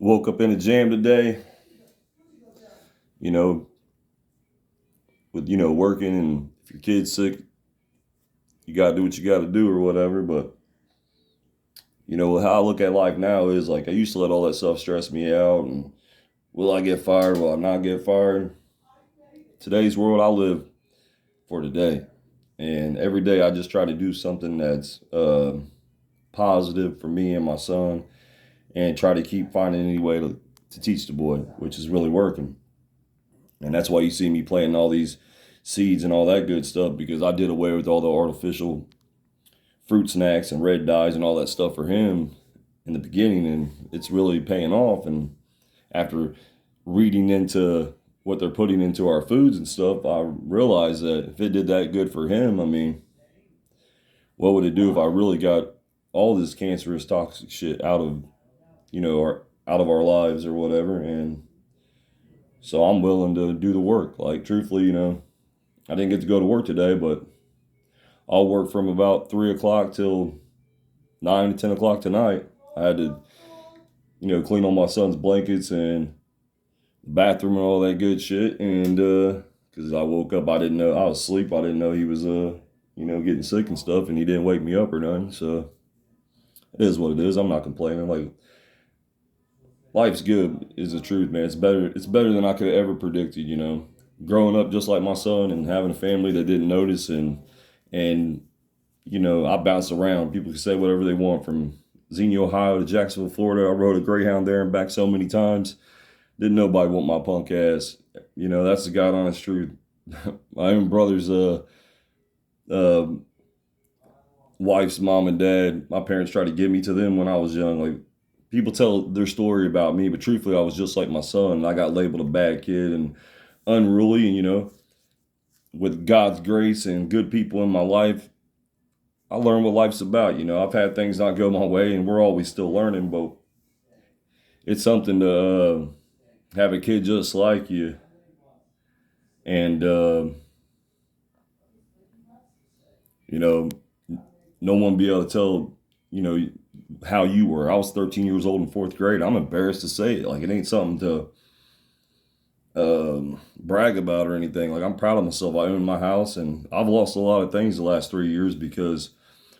Woke up in a jam today, you know, with, working, and if your kid's sick, you got to do what you got to do or whatever. But, how I look at life now is like I used to let all that stuff stress me out. And will I get fired? Will I not get fired? Today's world, I live for today. And every day I just try to do something that's positive for me and my son and try to keep finding any way to teach the boy, which is really working. And that's why you see me planting all these seeds and all that good stuff, because I did away with all the artificial fruit snacks and red dyes and all that stuff for him in the beginning. And it's really paying off. And after reading into what they're putting into our foods and stuff, I realized that if it did that good for him, I mean, what would it do if I really got all this cancerous toxic shit out of, out of our lives or whatever? And so I'm willing to do the work. Like, truthfully, I didn't get to go to work today, but I'll work from about 3 o'clock till 9 to 10 o'clock tonight. I had to, clean all my son's blankets and the bathroom and all that good shit. And because I woke up, I didn't know, I was asleep. I didn't know he was, getting sick and stuff, and he didn't wake me up or nothing. So it is what it is. I'm not complaining. Like, life's good is the truth, man. It's better. It's better than I could have ever predicted. Growing up just like my son and having a family that didn't notice, and I bounced around. People can say whatever they want, from Xenia, Ohio to Jacksonville, Florida. I rode a Greyhound there and back so many times. Didn't nobody want my punk ass. That's the God honest truth. My own brother's wife's mom and dad, my parents tried to give me to them when I was young. Like, people tell their story about me, but truthfully, I was just like my son. I got labeled a bad kid and unruly. And, with God's grace and good people in my life, I learned what life's about. I've had things not go my way, and we're always still learning, but it's something to have a kid just like you. And, no one be able to tell, how you were. I was 13 years old in fourth grade. I'm embarrassed to say it. Like, it ain't something to brag about or anything. Like, I'm proud of myself. I own my house, and I've lost a lot of things the last 3 years, because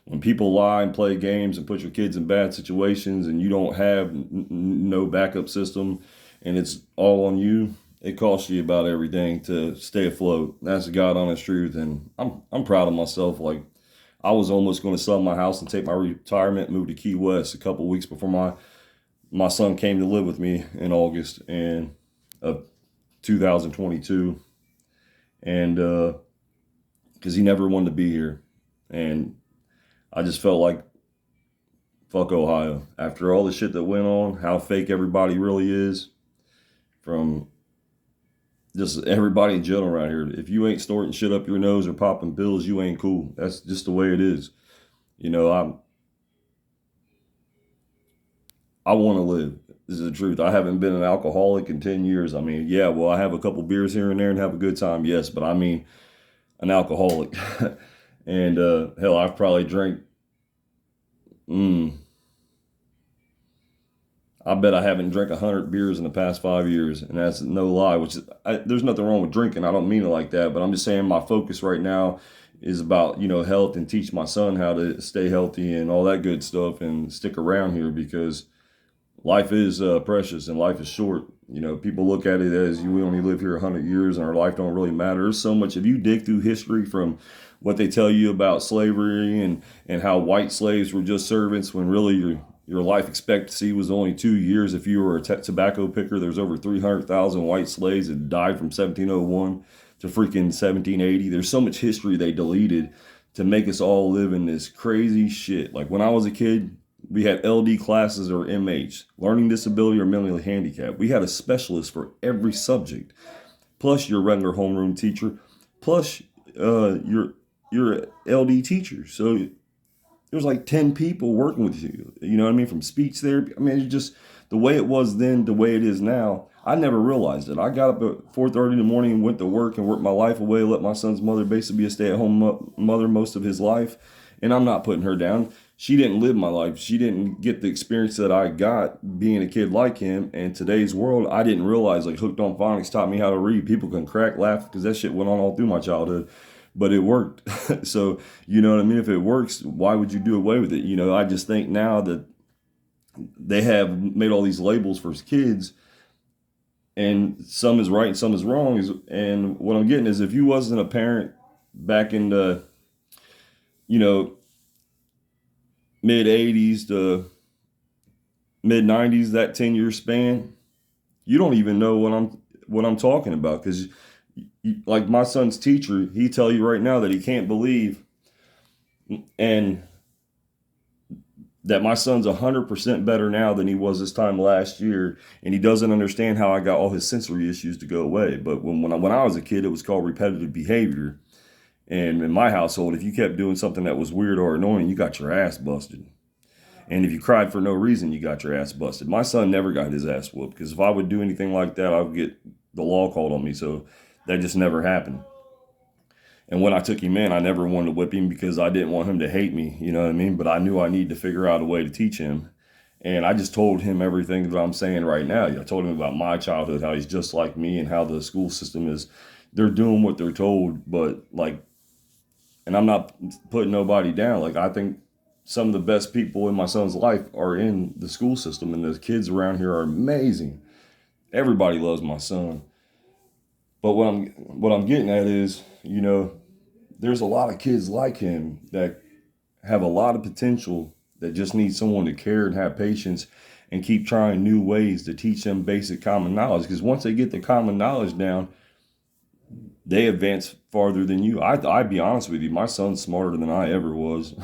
when people lie and play games and put your kids in bad situations, and you don't have no backup system, and it's all on you, it costs you about everything to stay afloat. That's the God honest truth. And I'm proud of myself. Like, I was almost going to sell my house and take my retirement, move to Key West a couple of weeks before my son came to live with me in August of 2022. And because he never wanted to be here. And I just felt like, fuck Ohio. After all the shit that went on, how fake everybody really is, from just everybody in general around here. If you ain't snorting shit up your nose or popping pills, you ain't cool. That's just the way it is. I want to live. This is the truth. I haven't been an alcoholic in 10 years. I mean, yeah, well, I have a couple beers here and there and have a good time, yes, but I mean an alcoholic. And hell, I've probably drank, I bet I haven't drank 100 beers in the past 5 years, and that's no lie. There's nothing wrong with drinking. I don't mean it like that, but I'm just saying my focus right now is about health, and teach my son how to stay healthy and all that good stuff, and stick around here, because life is precious and life is short. People look at it as we only live here 100 years and our life don't really matter. There's so much. If you dig through history, from what they tell you about slavery and how white slaves were just servants, when really your life expectancy was only 2 years. If you were a tobacco picker, there's over 300,000 white slaves that died from 1701 to freaking 1780. There's so much history they deleted to make us all live in this crazy shit. Like, when I was a kid, we had LD classes, or MH, learning disability or mentally handicapped. We had a specialist for every subject, plus your regular homeroom teacher, plus your LD teacher. So there's like 10 people working with you. You know what I mean? From speech therapy. I mean, it's just the way it was then, the way it is now. I never realized it. I got up at 4:30 in the morning and went to work and worked my life away, let my son's mother basically be a stay-at-home mother most of his life. And I'm not putting her down. she didn't live my life. She didn't get the experience that I got being a kid like him. And today's world, I didn't realize like Hooked on Phonics taught me how to read. People can crack, laugh, because that shit went on all through my childhood, but it worked. So, you know what I mean? If it works, why would you do away with it? You know, I just think now that they have made all these labels for kids, and some is right and some is wrong. And what I'm getting is, if you wasn't a parent back in the, you know, mid 80s to mid 90s, that 10-year span, you don't even know what I'm talking about. Because like my son's teacher, he tell you right now that he can't believe and that my son's 100% better now than he was this time last year, and he doesn't understand how I got all his sensory issues to go away. But when I was a kid, it was called repetitive behavior. And in my household, if you kept doing something that was weird or annoying, you got your ass busted. And if you cried for no reason, you got your ass busted. My son never got his ass whooped, because if I would do anything like that, I would get the law called on me. So that just never happened. And when I took him in, I never wanted to whip him because I didn't want him to hate me, you know what I mean? But I knew I needed to figure out a way to teach him. And I just told him everything that I'm saying right now. I told him about my childhood, how he's just like me, and how the school system is, they're doing what they're told. But like, and I'm not putting nobody down. Like, I think some of the best people in my son's life are in the school system, and the kids around here are amazing. Everybody loves my son. But what I'm getting at is, you know, there's a lot of kids like him that have a lot of potential, that just need someone to care and have patience and keep trying new ways to teach them basic common knowledge. Because once they get the common knowledge down, they advance farther than you. I'd be honest with you, my son's smarter than I ever was.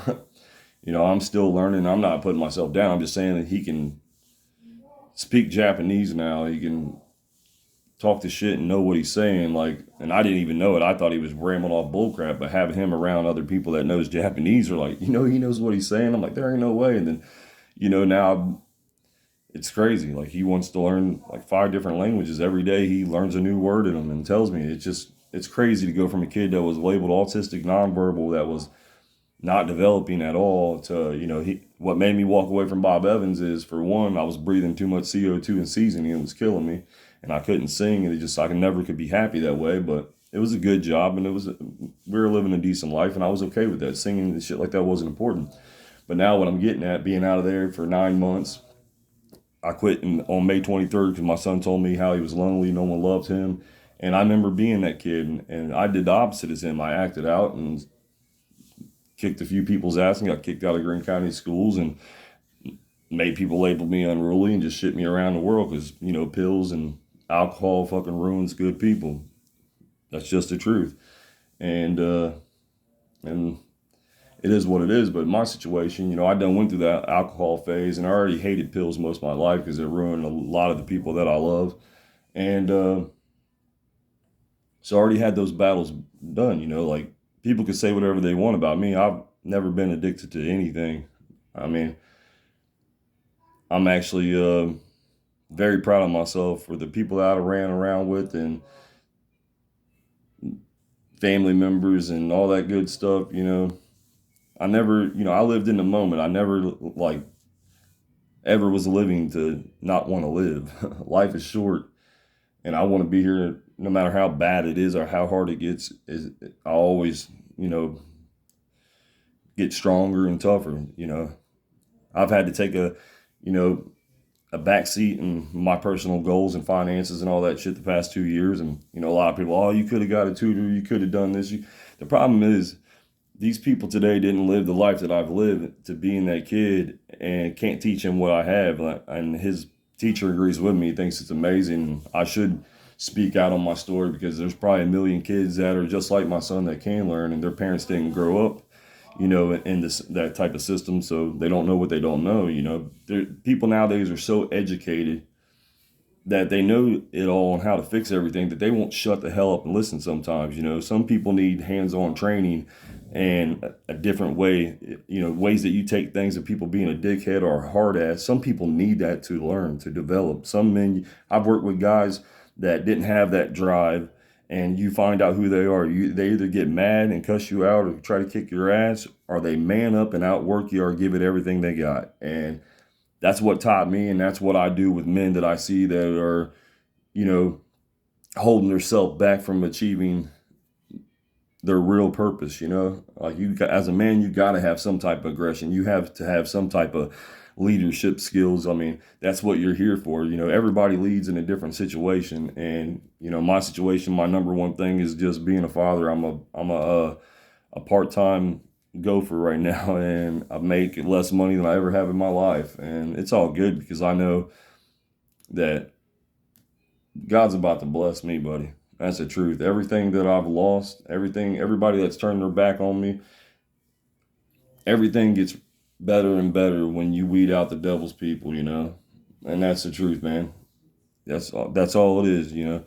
You know, I'm still learning. I'm not putting myself down. I'm just saying that he can speak Japanese now. He can talk the shit and know what he's saying. Like, and I didn't even know it. I thought he was rambling off bullcrap, but having him around other people that knows Japanese are like, you know, he knows what he's saying. I'm like, there ain't no way. And then, you know, now it's crazy. Like, he wants to learn like 5 different languages every day. He learns a new word in them and tells me. It's crazy to go from a kid that was labeled autistic, nonverbal, that was not developing at all, to, you know, what made me walk away from Bob Evans is, for one, I was breathing too much CO2 and seasoning, and it was killing me, and I couldn't sing, and I never could be happy that way. But it was a good job, and we were living a decent life, and I was okay with that. Singing and shit like that wasn't important. But now what I'm getting at, being out of there for 9 months, I quit on May 23rd because my son told me how he was lonely, no one loved him. And I remember being that kid, and I did the opposite as him. I acted out and kicked a few people's ass and got kicked out of Greene County schools, and made people label me unruly and just shit me around the world because, you know, pills and alcohol fucking ruins good people. That's just the truth. And it is what it is. But in my situation, you know, I done went through that alcohol phase, and I already hated pills most of my life because it ruined a lot of the people that I love. And so I already had those battles done, you know. Like, people could say whatever they want about me. I've never been addicted to anything. I mean, I'm actually very proud of myself for the people that I ran around with, and family members and all that good stuff, you know. I never, you know, I lived in the moment. I never, like, ever was living to not want to live. Life is short, and I want to be here no matter how bad it is or how hard it gets. I always, you know, get stronger and tougher, you know. I've had to take you know, a backseat in my personal goals and finances and all that shit the past 2 years. And, you know, a lot of people, oh, you could have got a tutor, you could have done this. The problem is, these people today didn't live the life that I've lived to being that kid, and can't teach him what I have. And his teacher agrees with me, thinks it's amazing. I should speak out on my story, because there's probably a million kids that are just like my son that can learn, and their parents didn't grow up, you know, in that type of system, so they don't know what they don't know. You know, people nowadays are so educated that they know it all on how to fix everything, that they won't shut the hell up and listen sometimes. You know, some people need hands-on training and a different way, you know, ways that you take things, that people being a dickhead or a hard ass. Some people need that to learn, to develop. Some men, I've worked with guys that didn't have that drive, and you find out who they are. They either get mad and cuss you out or try to kick your ass, or they man up and outwork you or give it everything they got. And that's what taught me, and that's what I do with men that I see that are, you know, holding themselves back from achieving their real purpose. You know, like you, as a man, you got to have some type of aggression. You have to have some type of leadership skills. I mean, that's what you're here for. You know, everybody leads in a different situation, and you know, my situation, my number one thing is just being a father. I'm a part-time gopher right now, and I make less money than I ever have in my life, and it's all good because I know that God's about to bless me, buddy. That's the truth. Everything that I've lost, everybody that's turned their back on me, everything gets better and better when you weed out the devil's people, you know? And that's the truth, man. That's all it is, you know?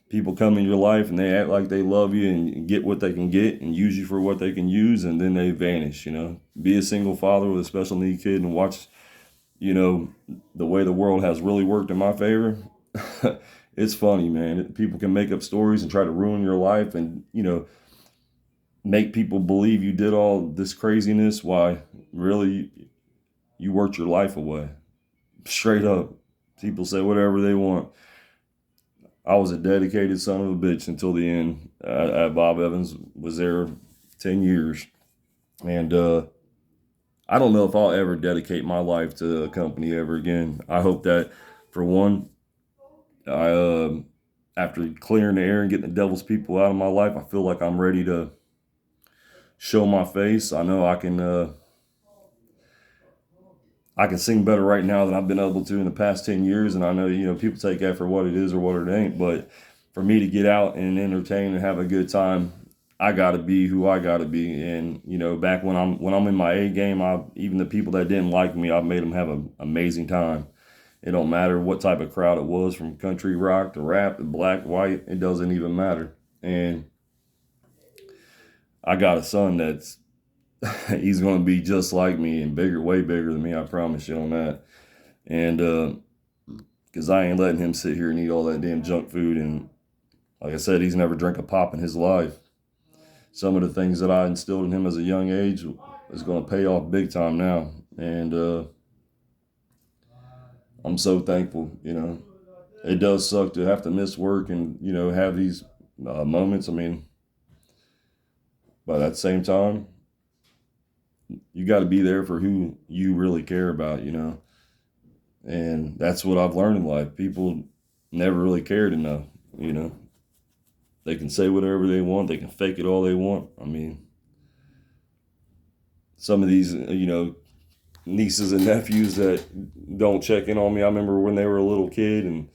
People come in your life and they act like they love you and get what they can get and use you for what they can use, and then they vanish, you know? Be a single father with a special need kid and watch, you know, the way the world has really worked in my favor. It's funny, man. People can make up stories and try to ruin your life and, you know, make people believe you did all this craziness. Why, really, you worked your life away. Straight up. People say whatever they want. I was a dedicated son of a bitch until the end. Bob Evans was there 10 years. And I don't know if I'll ever dedicate my life to a company ever again. I hope that, for one, after clearing the air and getting the devil's people out of my life, I feel like I'm ready to show my face. I know I can sing better right now than I've been able to in the past 10 years. And I know, you know, people take that for what it is or what it ain't. But for me to get out and entertain and have a good time, I got to be who I got to be. And, you know, back when I'm in my A game, even the people that didn't like me, I've made them have an amazing time. It don't matter what type of crowd it was, from country rock to rap to black, white, it doesn't even matter. And I got a son that's he's going to be just like me and bigger, way bigger than me. I promise you on that. And because I ain't letting him sit here and eat all that damn junk food. And like I said, he's never drank a pop in his life. Some of the things that I instilled in him as a young age is going to pay off big time now. And I'm so thankful, you know. It does suck to have to miss work and, you know, have these moments. I mean, but at the same time, you got to be there for who you really care about, you know. And that's what I've learned in life. People never really cared enough, you know. They can say whatever they want. They can fake it all they want. I mean, some of these, you know, nieces and nephews that don't check in on me. I remember when they were a little kid and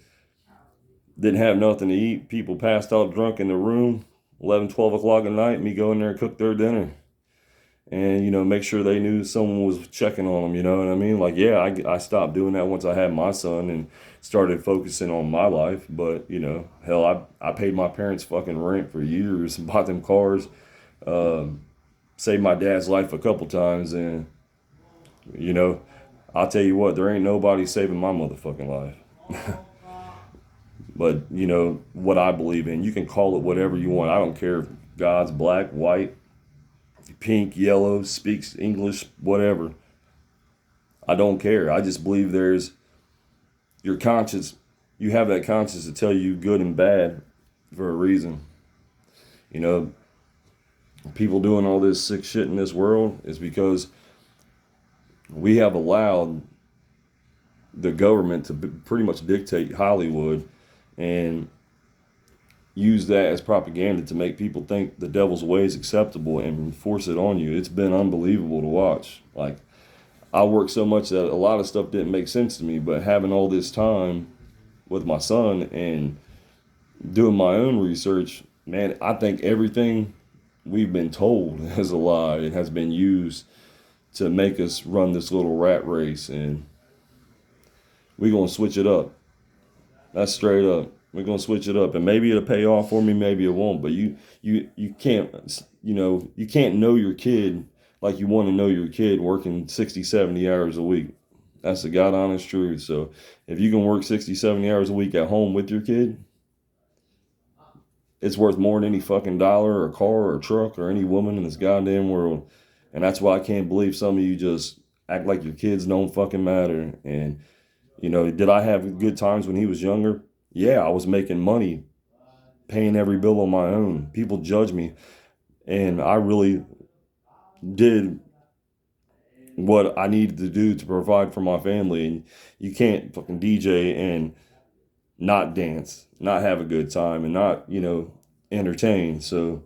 didn't have nothing to eat. People passed out drunk in the room, 11, 12 o'clock at night. Me go in there and cook their dinner. And, you know, make sure they knew someone was checking on them, you know what I mean? Like, yeah, I stopped doing that once I had my son and started focusing on my life. But, you know, hell, I paid my parents fucking rent for years, bought them cars, saved my dad's life a couple times. And, you know, I'll tell you what, there ain't nobody saving my motherfucking life. But, you know, what I believe in, you can call it whatever you want. I don't care if God's black, white, pink, yellow, speaks English, whatever. I don't care. I just believe there's your conscience. You have that conscience to tell you good and bad for a reason. You know, people doing all this sick shit in this world is because we have allowed the government to pretty much dictate Hollywood and use that as propaganda to make people think the devil's way is acceptable and force it on you. It's been unbelievable to watch. Like, I worked so much that a lot of stuff didn't make sense to me, but having all this time with my son and doing my own research, man, I think everything we've been told is a lie. It has been used to make us run this little rat race, and we're going to switch it up. That's straight up. We're gonna switch it up, and maybe it'll pay off for me, maybe it won't. But you can't, you know, you can't know your kid like you want to know your kid working 60, 70 hours a week. That's the God honest truth. So if you can work 60, 70 hours a week at home with your kid, it's worth more than any fucking dollar or car or truck or any woman in this goddamn world. And that's why I can't believe some of you just act like your kids don't fucking matter. And, did I have good times when he was younger? Yeah, I was making money, paying every bill on my own. People judge me. And I really did what I needed to do to provide for my family. And you can't fucking DJ and not dance, not have a good time, and not, entertain. So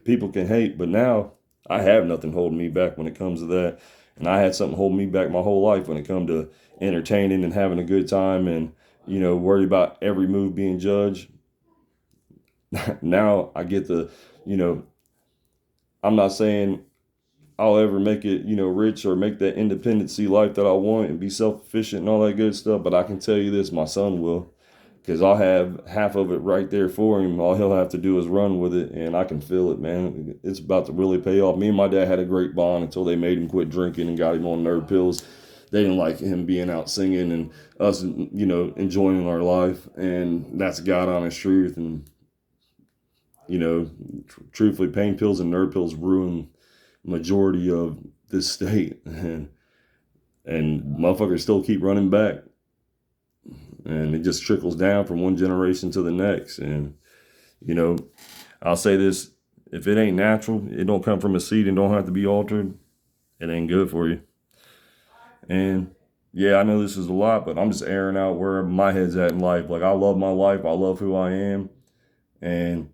people can hate, but now I have nothing holding me back when it comes to that. And I had something holding me back my whole life when it come to entertaining and having a good time and, worried about every move being judged. Now I get the, you know, I'm not saying I'll ever make it, rich or make that independency life that I want and be self-sufficient and all that good stuff. But I can tell you this, my son will, because I'll have half of it right there for him. All he'll have to do is run with it, and I can feel it, man. It's about to really pay off. Me and my dad had a great bond until they made him quit drinking and got him on nerve pills. They didn't like him being out singing and us, enjoying our life. And that's God honest truth. And, truthfully, pain pills and nerve pills ruin majority of this state. And motherfuckers still keep running back. And it just trickles down from one generation to the next. And, I'll say this, if it ain't natural, it don't come from a seed and don't have to be altered, it ain't good for you. And yeah, I know this is a lot, but I'm just airing out where my head's at in life. Like, I love my life. I love who I am. And,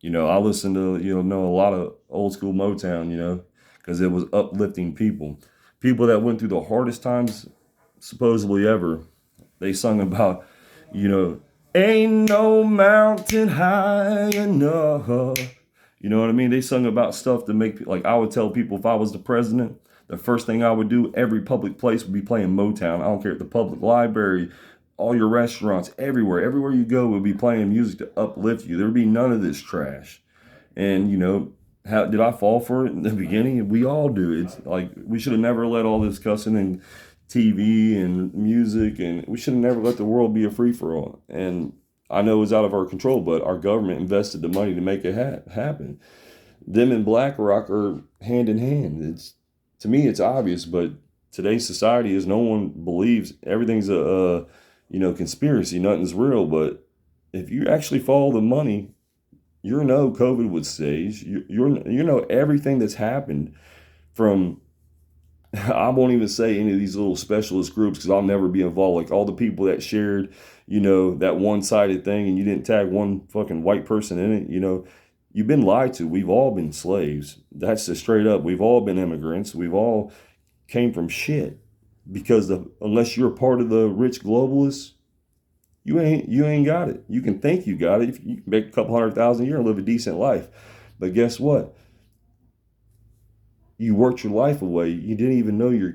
I listen to, know a lot of old school Motown, because it was uplifting people. People that went through the hardest times supposedly ever. They sung about, ain't no mountain high enough. You know what I mean? They sung about stuff to make, like, I would tell people if I was the president, the first thing I would do, every public place would be playing Motown. I don't care if the public library, all your restaurants, everywhere you go would be playing music to uplift you. There would be none of this trash. And, how did I fall for it in the beginning? We all do. It's like, we should have never let all this cussing and TV and music, and we should have never let the world be a free-for-all. And I know it was out of our control, but our government invested the money to make it happen. Them and BlackRock are hand in hand. To me, it's obvious, but today's society is no one believes everything's a conspiracy. Nothing's real. But if you actually follow the money, COVID would stage. Everything that's happened from. I won't even say any of these little specialist groups because I'll never be involved. Like all the people that shared, that one-sided thing and you didn't tag one fucking white person in it, you've been lied to. We've all been slaves. That's just straight up. We've all been immigrants. We've all came from shit because unless you're a part of the rich globalists, you ain't got it. You can think you got it. You can make a couple $100,000 a year and live a decent life. But guess what? You worked your life away. You didn't even know your